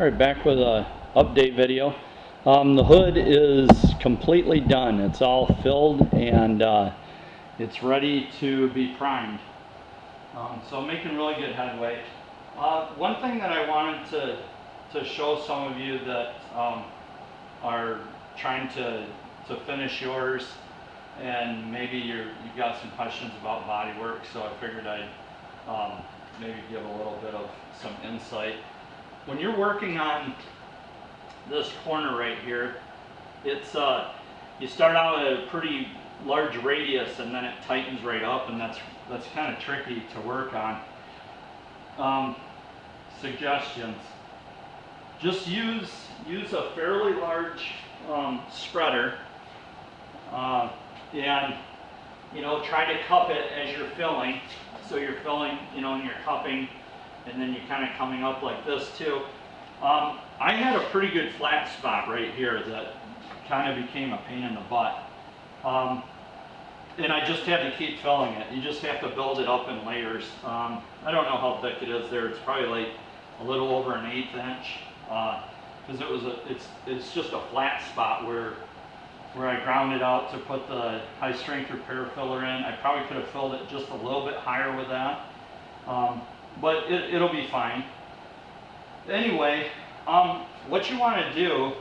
Alright, back with a update video. The hood is completely done. It's all filled and it's ready to be primed. So I'm making really good headway. One thing that I wanted to show some of you that are trying to finish yours, and maybe you've got some questions about Bodywork, so I figured I'd maybe give a little bit of some insight. When you're working on this corner right here, it's you start out at a pretty large radius and then it tightens right up, and that's kind of tricky to work on. Suggestions: just use a fairly large spreader, and try to cup it as you're filling. So you're filling, and you're cupping, and then you're kind of coming up like this too. I had a pretty good flat spot right here that kind of became a pain in the butt. And I just had to keep filling it. You just have to build it up in layers. I don't know how thick it is there. It's probably like a little over an 1/8 inch. Because it's just a flat spot where I ground it out to put the high strength repair filler in. I probably could have filled it just a little bit higher with that. But it'll be fine. Anyway, what you want to do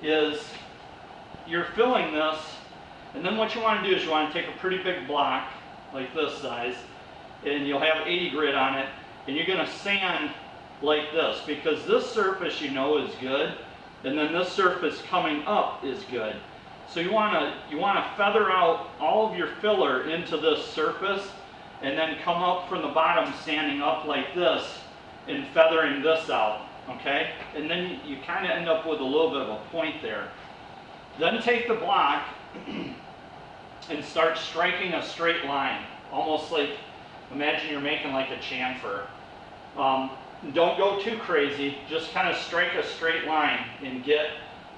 is you're filling this, and then what you want to do is you want to take a pretty big block like this size, and you'll have 80 grit on it, and you're going to sand like this, because this surface is good, and then this surface coming up is good. So you want to feather out all of your filler into this surface, and then come up from the bottom, sanding up like this and feathering this out, okay? And then you kind of end up with a little bit of a point there. Then take the block and start striking a straight line, almost like, imagine you're making like a chamfer. Don't go too crazy, just kind of strike a straight line and get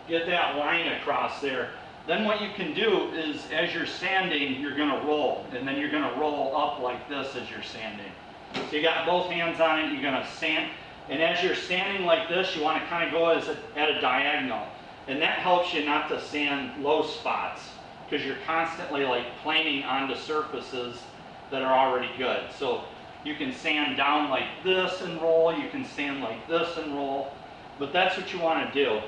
that line across there. Then what you can do is, as you're sanding, you're going to roll, and then you're going to roll up like this as you're sanding. So you got both hands on it, you're going to sand, and as you're sanding like this, you want to kind of go at a diagonal, and that helps you not to sand low spots, because you're constantly like planing onto surfaces that are already good. So you can sand down like this and roll, you can sand like this and roll, but that's what you want to do.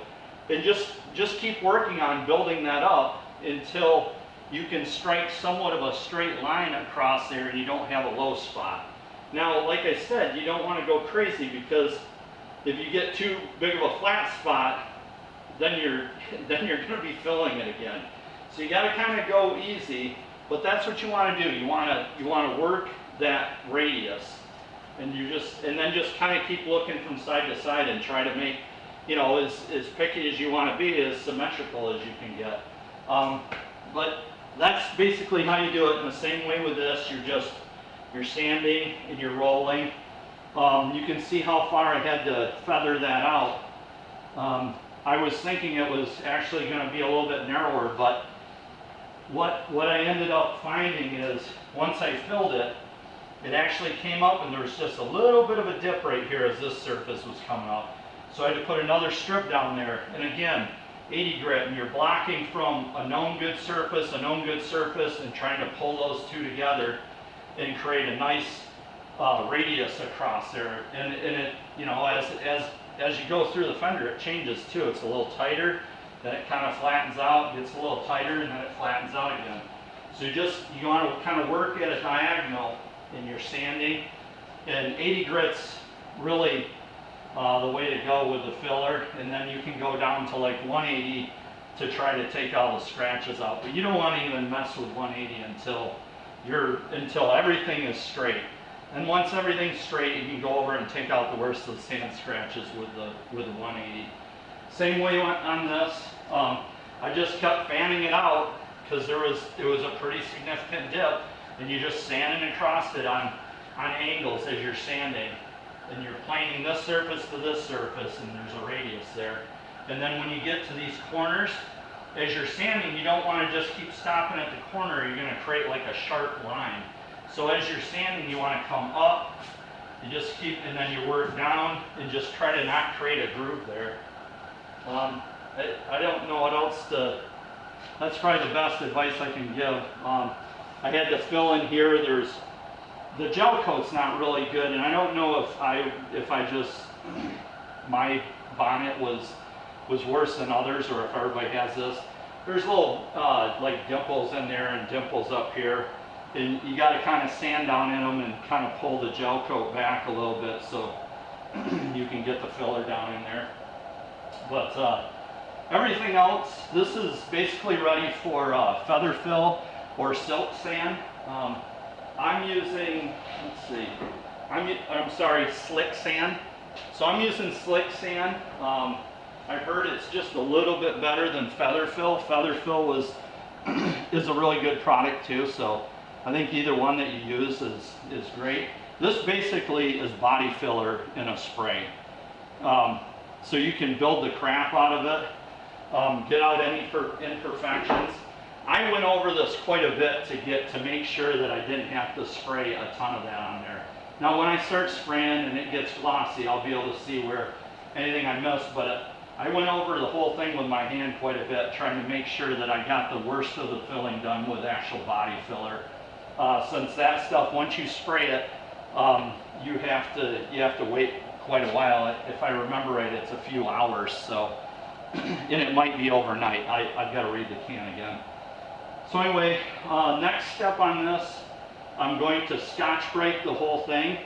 And just keep working on building that up until you can strike somewhat of a straight line across there and you don't have a low spot. Now, like I said, you don't want to go crazy, because if you get too big of a flat spot, then you're going to be filling it again. So you got to kind of go easy, but that's what you want to do. You want to work that radius, and then just kind of keep looking from side to side and try to make, as picky as you want to be, as symmetrical as you can get. But that's basically how you do it. In the same way with this, you're sanding and you're rolling. You can see how far I had to feather that out. I was thinking it was actually going to be a little bit narrower, but what I ended up finding is, once I filled it, it actually came up, and there was just a little bit of a dip right here as this surface was coming up. So I had to put another strip down there, and again, 80 grit, and you're blocking from a known good surface, and trying to pull those two together and create a nice radius across there. And it, as you go through the fender, it changes too. It's a little tighter, then it kind of flattens out, gets a little tighter, and then it flattens out again. So you want to kind of work at a diagonal in your sanding, and 80 grit's really the way to go with the filler, and then you can go down to like 180 to try to take all the scratches out. But you don't want to even mess with 180 until everything is straight. And once everything's straight, you can go over and take out the worst of the sand scratches with the 180. Same way on this. I just kept fanning it out, because it was a pretty significant dip, and you're just sanding across it on angles as you're sanding. And you're planing this surface to this surface, and there's a radius there. And then when you get to these corners, as you're sanding, you don't want to just keep stopping at the corner. You're going to create like a sharp line. So as you're sanding, you want to come up You just keep, and then you work down and just try to not create a groove there. I don't know what else to, that's probably the best advice I can give. I had to fill in here, the gel coat's not really good, and I don't know if I just, my bonnet was worse than others, or if everybody has this. There's little like dimples in there and dimples up here, and you got to kind of sand down in them and kind of pull the gel coat back a little bit so you can get the filler down in there. But everything else, this is basically ready for feather fill or silk sand. I'm using, let's see, I'm sorry, slick sand. So I'm using slick sand. I heard it's just a little bit better than feather fill. Feather fill is a really good product too, so I think either one that you use is great. This basically is body filler in a spray. So you can build the crap out of it, get out any imperfections. I went over this quite a bit to make sure that I didn't have to spray a ton of that on there. Now when I start spraying and it gets glossy, I'll be able to see where anything I missed, but I went over the whole thing with my hand quite a bit, trying to make sure that I got the worst of the filling done with actual body filler. Since that stuff, once you spray it, you have to wait quite a while. If I remember right, it's a few hours, so, and it might be overnight. I've got to read the can again. So anyway, next step on this, I'm going to Scotch-Brite the whole thing,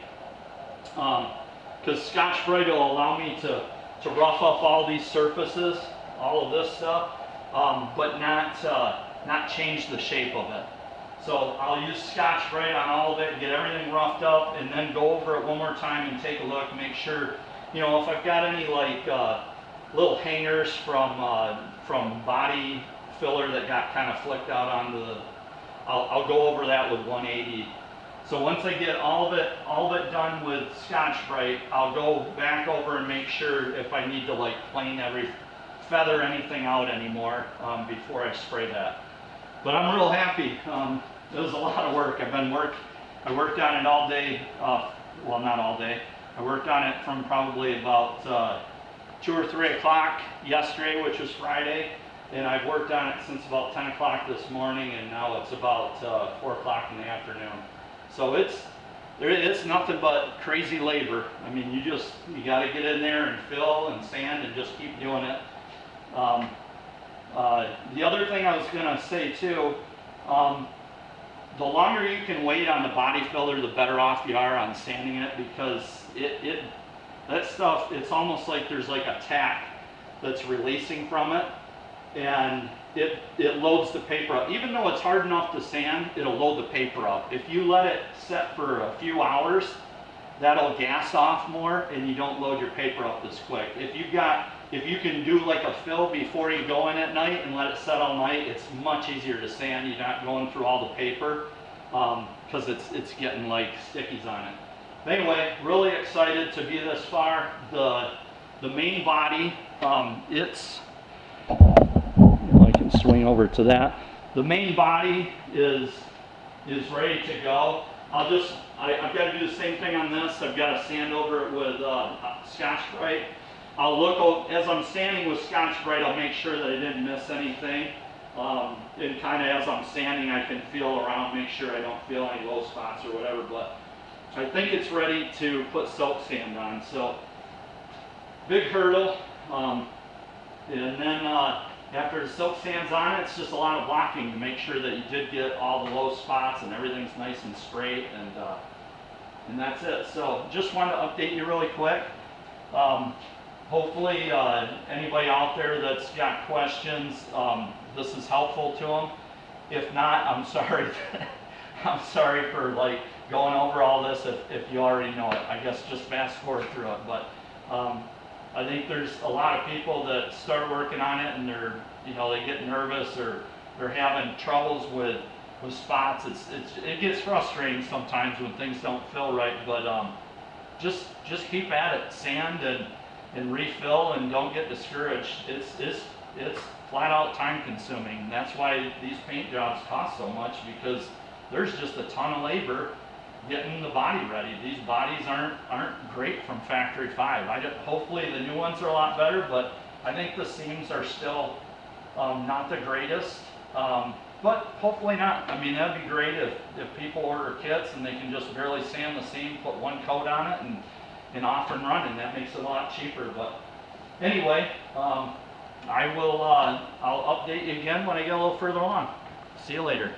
because Scotch-Brite will allow me to rough up all these surfaces, all of this stuff, but not change the shape of it. So I'll use Scotch-Brite on all of it, get everything roughed up, and then go over it one more time and take a look, make sure, you know, if I've got any like little hangers from body filler that got kind of flicked out onto the, I'll go over that with 180. So once I get all of it done with Scotch-Brite, I'll go back over and make sure if I need to like plane feather anything out anymore before I spray that. But I'm real happy. It was a lot of work. I worked on it all day. Well, not all day. I worked on it from probably about 2 or 3 o'clock yesterday, which was Friday. And I've worked on it since about 10 o'clock this morning, and now it's about 4 o'clock in the afternoon. So it's nothing but crazy labor. I mean, you got to get in there and fill and sand and just keep doing it. The other thing I was going to say too, the longer you can wait on the body filler, the better off you are on sanding it, because that stuff, it's almost like there's like a tack that's releasing from it, and it loads the paper up. Even though it's hard enough to sand, it'll load the paper up. If you let it set for a few hours, that'll gas off more and you don't load your paper up as quick. If you can do like a fill before you go in at night and let it set all night, it's much easier to sand. You're not going through all the paper because it's getting like stickies on it. Anyway, really excited to be this far. The main body, I can swing over to that. The main body is ready to go. I've got to do the same thing on this. I've got to sand over it with Scotch-Brite. I'll look, as I'm sanding with Scotch-Brite, I'll make sure that I didn't miss anything. And kind of as I'm sanding, I can feel around, make sure I don't feel any low spots or whatever. But I think it's ready to put silk sand on. So big hurdle. And then after the silk sand's on it, it's just a lot of blocking to make sure that you did get all the low spots and everything's nice and straight, and that's it. So just wanted to update you really quick. Hopefully anybody out there that's got questions, this is helpful to them. If not, I'm sorry. I'm sorry for like going over all this if you already know it. I guess just fast forward through it. But I think there's a lot of people that start working on it and they get nervous or they're having troubles with spots. It gets frustrating sometimes when things don't feel right, but just keep at it, sand and refill, and don't get discouraged. It's flat out time consuming. That's why these paint jobs cost so much, because there's just a ton of labor, getting the body ready. These bodies aren't great from factory 5. Hopefully the new ones are a lot better, but I think the seams are still not the greatest. But hopefully not. I mean, that'd be great if people order kits and they can just barely sand the seam, put one coat on it, and off and running. That makes it a lot cheaper. But anyway, I'll update you again when I get a little further along. See you later.